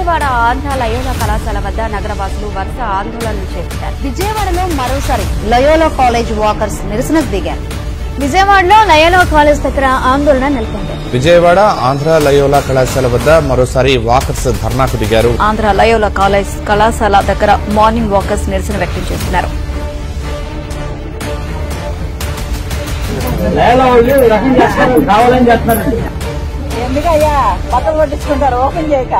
Vijayawada Andhra Loyola కళాశాల వద్ద నగరవాసులు వరుస ఆందోళనలు చేపట్టారు. విజయవాడలో మరోసారి లయోలా కాలేజ్ వాకర్స్ నిరసనకు దిగారు. విజయవాడలో లయోలా కాలేజ్ దగ్గర ఆందోళన నెలకొంది. విజయవాడ ఆంధ్ర లయోలా కళాశాల వద్ద మరోసారి వాకర్స్ ధర్నాకు దిగారు. ఆంధ్ర లయోలా కాలేజ్ కళాశాల దగ్గర మార్నింగ్ వాకర్స్ నిరసన వ్యక్తం చేస్తున్నారు. ఎందుకయ్యా పక్కన పట్టించుకుంటారు ఓపెన్ చేయక.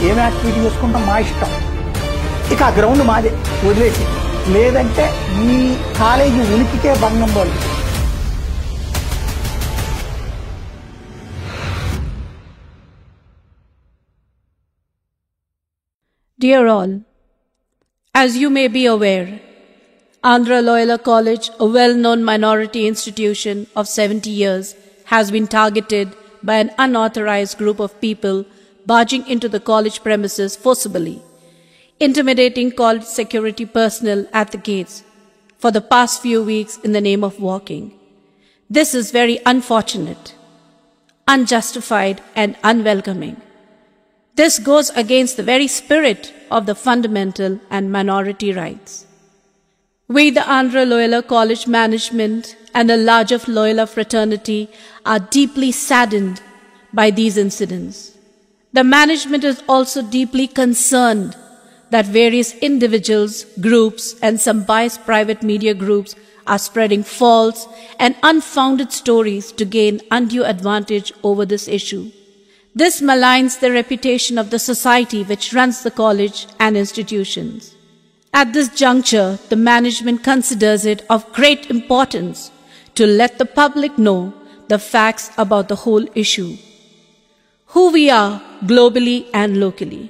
ఏం యాక్టివిటీ చేసుకుంటాం మా ఇష్టం. ఇక ఆ గ్రౌండ్ మాదే వదిలేసి, లేదంటే ఈ కాలేజీ ఉనికికే భంగం వాళ్ళు. Dear all, as you may be aware, Andhra Loyola College, a well-known minority institution of 70 years, has been targeted by an unauthorized group of people barging into the college premises forcibly, intimidating college security personnel at the gates for the past few weeks in the name of walking. This is very unfortunate, unjustified and unwelcoming. This goes against the very spirit of the fundamental and minority rights. We, the Andhra Loyola College management and the larger Loyola fraternity, are deeply saddened by these incidents. The management is also deeply concerned that various individuals, groups, and some biased private media groups are spreading false and unfounded stories to gain undue advantage over this issue. This maligns the reputation of the society which runs the college and institutions. At this juncture, the management considers it of great importance to let the public know the facts about the whole issue, who we are globally and locally.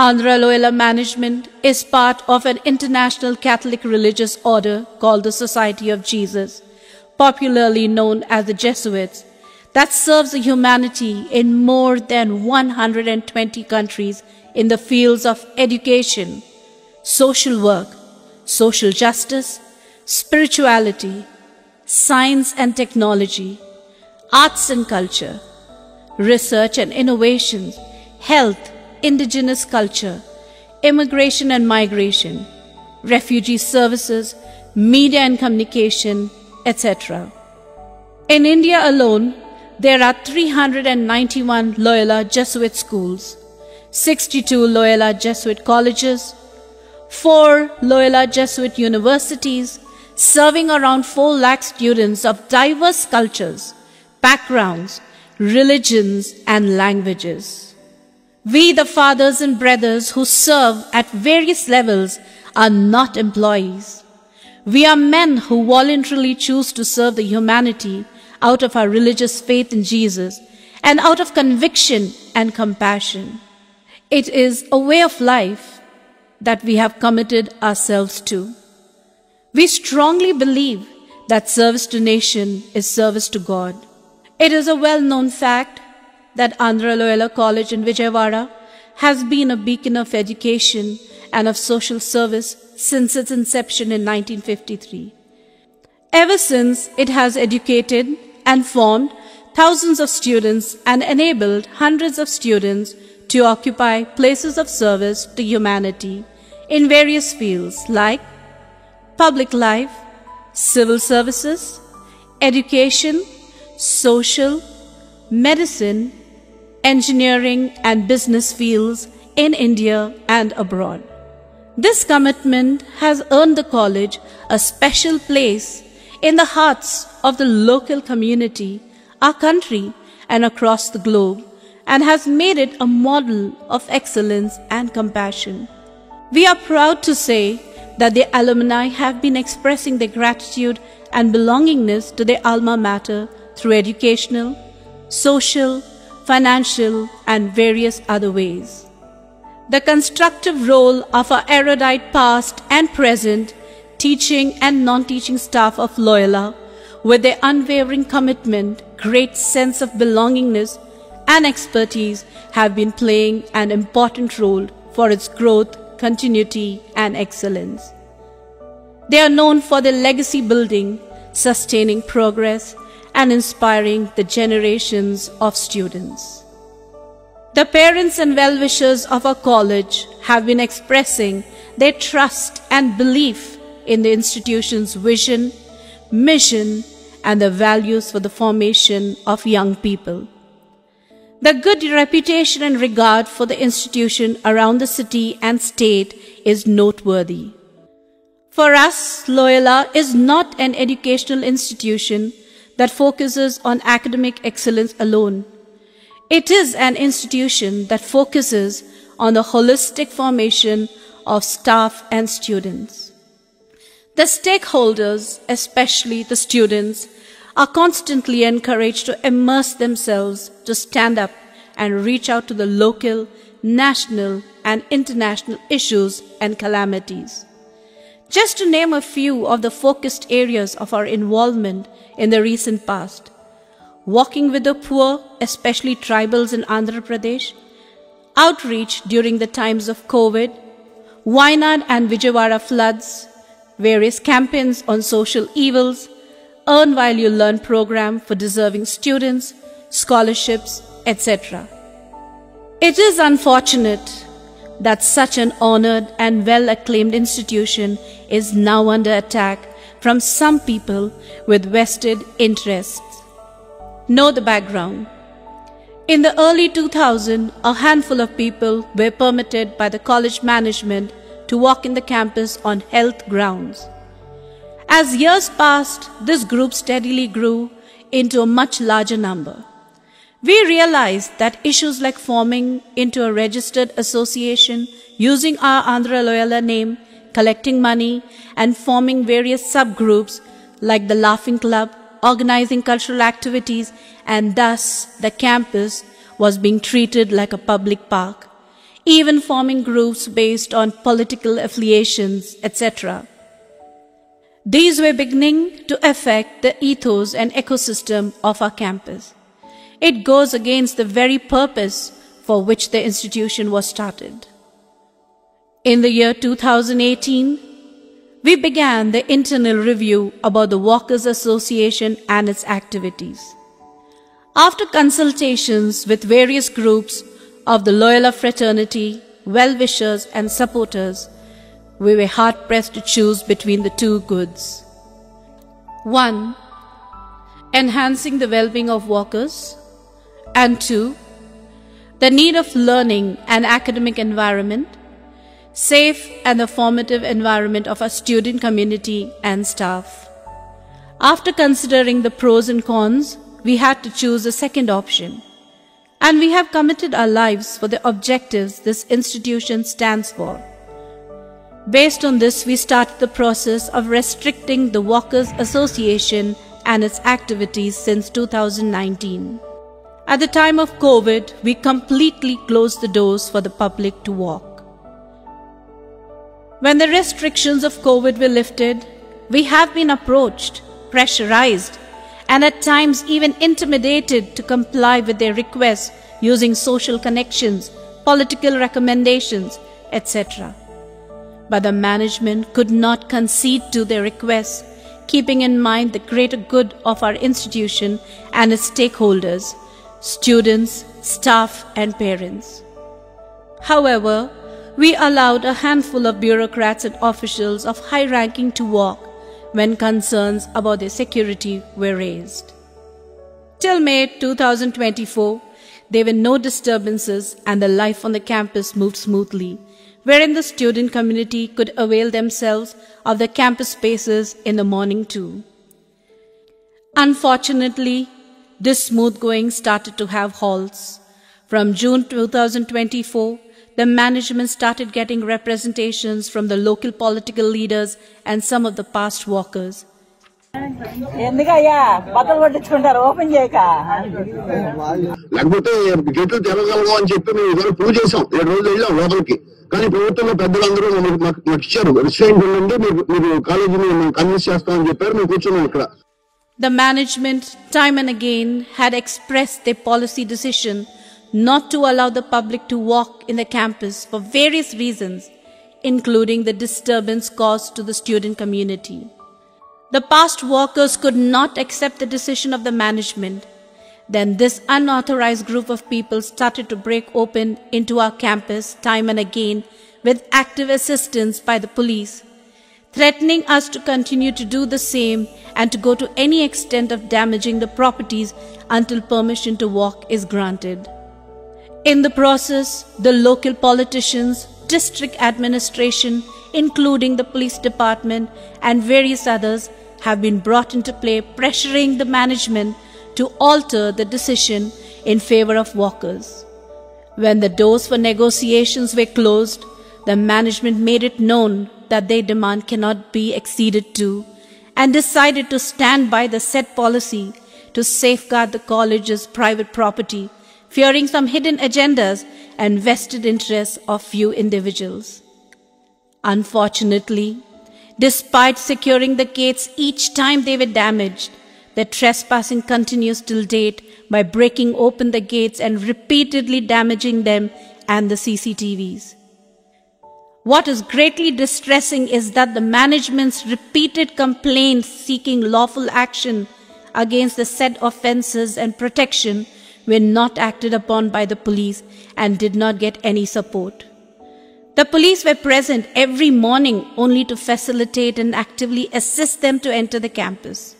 Andhra Loyola management is part of an international Catholic religious order called the Society of Jesus, popularly known as the Jesuits, that serves the humanity in more than 120 countries in the fields of education, social work, social justice, spirituality, science and technology, arts and culture, research and innovations, health, indigenous culture, immigration and migration, refugee services, media and communication, etc. In India alone, there are 391 Loyola Jesuit schools, 62 Loyola Jesuit colleges, 4 Loyola Jesuit universities, serving around 4 lakh students of diverse cultures, backgrounds, religions, and languages. We, the fathers and brothers who serve at various levels, are not employees. We are men who voluntarily choose to serve the humanity out of our religious faith in Jesus and out of conviction and compassion. It is a way of life that we have committed ourselves to. We strongly believe that service to nation is service to God. It is a well-known fact that Andhra Loyola College in Vijayawada has been a beacon of education and of social service since its inception in 1953. Ever since, it has educated and formed thousands of students and enabled hundreds of students to occupy places of service to humanity in various fields like public life, civil services, education, social, medicine, engineering and business fields in India and abroad. This commitment has earned the college a special place in the hearts of the local community, our country, and across the globe, and has made it a model of excellence and compassion. We are proud to say that the alumni have been expressing their gratitude and belongingness to their alma mater through educational, social, financial, and various other ways. The constructive role of our erudite past and present teaching and non-teaching staff of Loyola, with their unwavering commitment, great sense of belongingness and expertise, have been playing an important role for its growth, continuity and excellence. They are known for their legacy building, sustaining progress, and inspiring the generations of students. The parents and well-wishers of our college have been expressing their trust and belief in the institution's vision, mission, and the values for the formation of young people. The good reputation and regard for the institution around the city and state is noteworthy. For us, Loyola is not an educational institution that focuses on academic excellence alone. It is an institution that focuses on the holistic formation of staff and students. The stakeholders, especially the students, are constantly encouraged to immerse themselves, to stand up and reach out to the local, national, and international issues and calamities. Just to name a few of the focused areas of our involvement in the recent past: walking with the poor, especially tribals in Andhra Pradesh, outreach during the times of COVID, Wayanad and Vijayawada floods, various campaigns on social evils, Earn While You Learn program for deserving students, scholarships, etc. It is unfortunate that such an honored and well-acclaimed institution is now under attack from some people with vested interests. Know the background. In the early 2000s, a handful of people were permitted by the college management to walk in the campus on health grounds. As years passed, this group steadily grew into a much larger number. We realized that issues like forming into a registered association, using our Andhra Loyola name, collecting money, and forming various subgroups like the Laughing Club, organizing cultural activities, and thus the campus was being treated like a public park, even forming groups based on political affiliations, etc. These were beginning to affect the ethos and ecosystem of our campus. It goes against the very purpose for which the institution was started. In the year 2018, we began the internal review about the Walkers Association and its activities. After consultations with various groups of the Loyola fraternity, well-wishers and supporters, we were hard-pressed to choose between the two goods. 1. Enhancing the well-being of walkers. And 2. The need of learning and academic environment, safe and the formative environment of our student community and staff. After considering the pros and cons, we had to choose a second option. And we have committed our lives for the objectives this institution stands for. Based on this, we started the process of restricting the Walkers Association and its activities since 2019. At the time of COVID, we completely closed the doors for the public to walk. When the restrictions of COVID were lifted, we have been approached, pressurized, and at times even intimidated to comply with their requests using social connections, political recommendations, etc. But the management could not concede to their requests, keeping in mind the greater good of our institution and its stakeholders, students, staff, and parents. However, we allowed a handful of bureaucrats and officials of high ranking to walk when concerns about their security were raised. Till May 2024, there were no disturbances and the life on the campus moved smoothly, wherein the student community could avail themselves of the campus spaces in the morning too. Unfortunately, this smooth going started to have halts. From June 2024, the management started getting representations from the local political leaders and some of the past walkers. ఎందుకయ్యా బట్టలు పట్టించుకుంటారు open చేయక లేకపోతే గేట్లు తెరగలగా అని చెప్పి మేము ఇద్దరు ప్రూవ్ చేసాం 7 రోజులు వెళ్ళాం లోపలికి కానీ ప్రభుత్వంలో పెద్దలందరూ మాకు ఇచ్చారు రిస్ట్రైంట్ ఉండండి మీరు కాలేజీని కన్విన్స్ చేస్తామని చెప్పారు మేము కూర్చున్నాం ఇక్కడ. The management time and again had expressed their policy decision not to allow the public to walk in the campus for various reasons, including the disturbance caused to the student community. The past walkers could not accept the decision of the management. Then this unauthorized group of people started to break open into our campus time and again with active assistance by the police, threatening us to continue to do the same and to go to any extent of damaging the properties until permission to walk is granted. In the process, the local politicians, district administration, including the police department and various others, have been brought into play, pressuring the management to alter the decision in favor of walkers. When the doors for negotiations were closed, the management made it known that their demand cannot be acceded to and decided to stand by the set policy to safeguard the college's private property, fearing some hidden agendas and vested interests of few individuals. Unfortunately, despite securing the gates each time they were damaged, the trespassing continues till date by breaking open the gates and repeatedly damaging them and the CCTVs. What is greatly distressing is that the management's repeated complaints seeking lawful action against the said offences and protection were not acted upon by the police and did not get any support. The police were present every morning only to facilitate and actively assist them to enter the campus.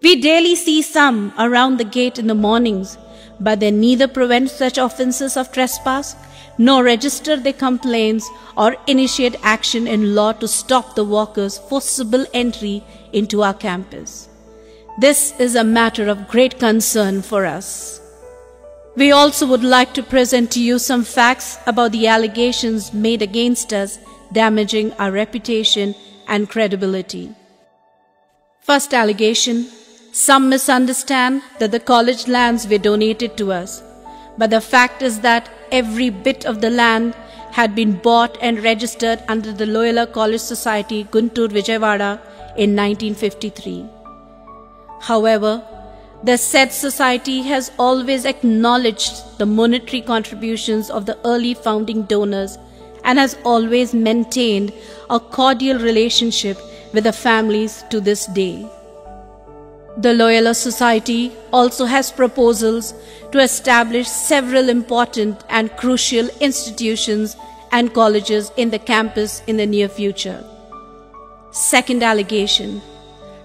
We daily see some around the gate in the mornings, but they neither prevent such offences of trespass nor register their complaints or initiate action in law to stop the walkers' forcible entry into our campus. This is a matter of great concern for us. We also would like to present to you some facts about the allegations made against us, damaging our reputation and credibility. First allegation: some misunderstand that the college lands were donated to us, but the fact is that every bit of the land had been bought and registered under the Loyola College Society, Guntur, Vijayawada in 1953. However, the said society has always acknowledged the monetary contributions of the early founding donors and has always maintained a cordial relationship with the families to this day. The Loyola Society also has proposals to establish several important and crucial institutions and colleges in the campus in the near future. Second allegation: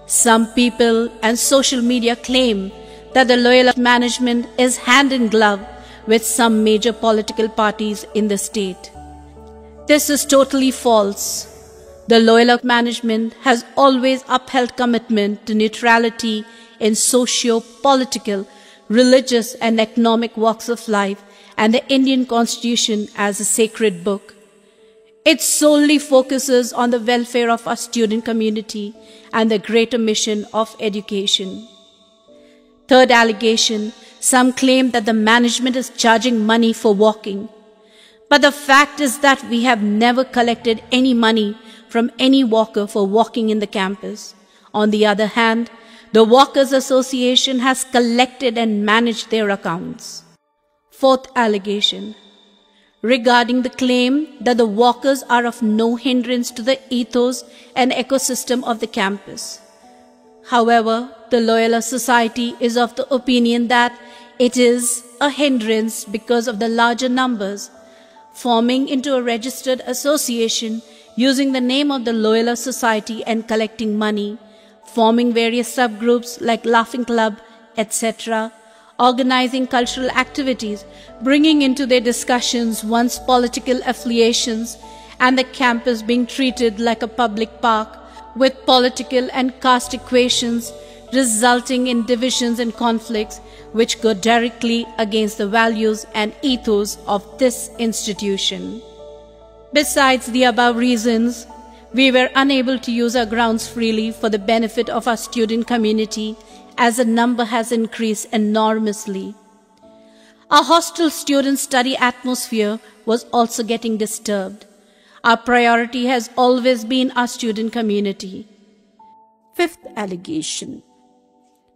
some people and social media claim that the Loyola management is hand in glove with some major political parties in the state. This is totally false. The Loyola management has always upheld commitment to neutrality in socio-political, religious and economic walks of life and the Indian Constitution as a sacred book. It solely focuses on the welfare of our student community and the greater mission of education. Third allegation: some claim that the management is charging money for walking. But the fact is that we have never collected any money from any walker for walking in the campus. On the other hand, the Walkers Association has collected and managed their accounts. Fourth allegation: regarding the claim that the walkers are of no hindrance to the ethos and ecosystem of the campus. However, the Loyola Society is of the opinion that it is a hindrance because of the larger numbers, forming into a registered association using the name of the Loyola Society and collecting money, forming various subgroups like Laughing Club, etc., organizing cultural activities, bringing into their discussions one's political affiliations, and the campus being treated like a public park with political and caste equations, resulting in divisions and conflicts which go directly against the values and ethos of this institution. Besides the above reasons, we were unable to use our grounds freely for the benefit of our student community as the number has increased enormously. Our hostel student study atmosphere was also getting disturbed. Our priority has always been our student community. Fifth allegation: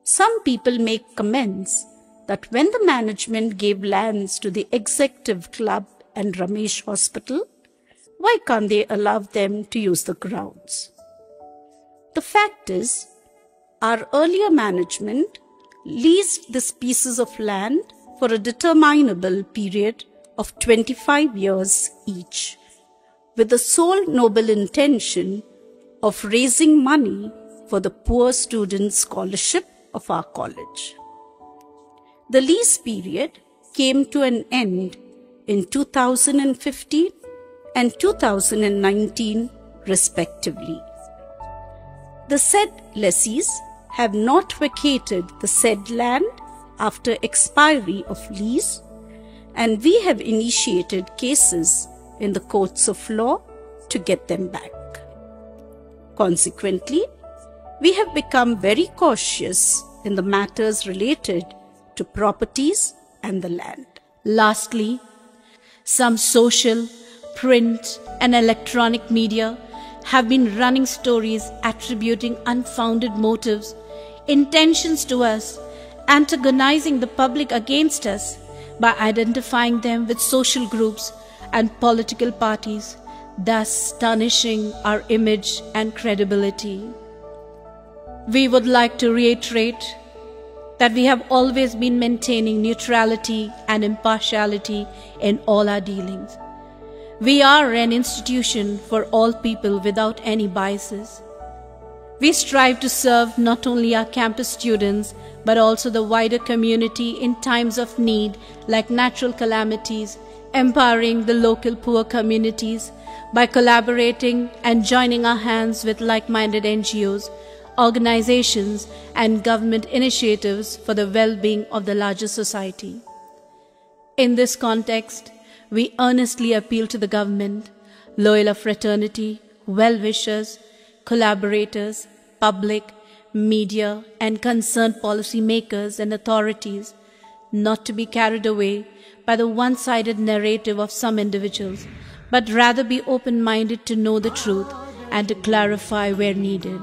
some people make comments that when the management gave lands to the Executive Club and Ramesh Hospital, why can't they allow them to use the grounds? The fact is, our earlier management leased these pieces of land for a determinable period of 25 years each, with the sole noble intention of raising money for the poor student scholarship of our college. The lease period came to an end in 2015 and 2019 respectively. The said lessees have not vacated the said land after expiry of lease, and we have initiated cases in the courts of law to get them back. Consequently, we have become very cautious in the matters related to properties and the land. Lastly, some social, print, and electronic media have been running stories attributing unfounded motives, intentions to us, antagonizing the public against us by identifying them with social groups and political parties, thus tarnishing our image and credibility. We would like to reiterate that we have always been maintaining neutrality and impartiality in all our dealings. We are an institution for all people without any biases. We strive to serve not only our campus students but also the wider community in times of need like natural calamities, empowering the local poor communities by collaborating and joining our hands with like-minded NGOs, organizations, and government initiatives for the well-being of the larger society. In this context, we earnestly appeal to the government, Loyola fraternity, well-wishers, collaborators, public, media, and concerned policy makers and authorities not to be carried away by the one-sided narrative of some individuals, but rather be open-minded to know the truth and to clarify where needed.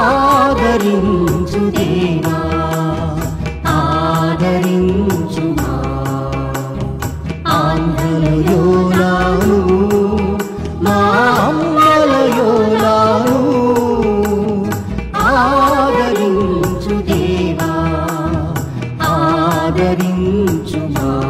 ఆదరించు దేవా ఆదరించు మా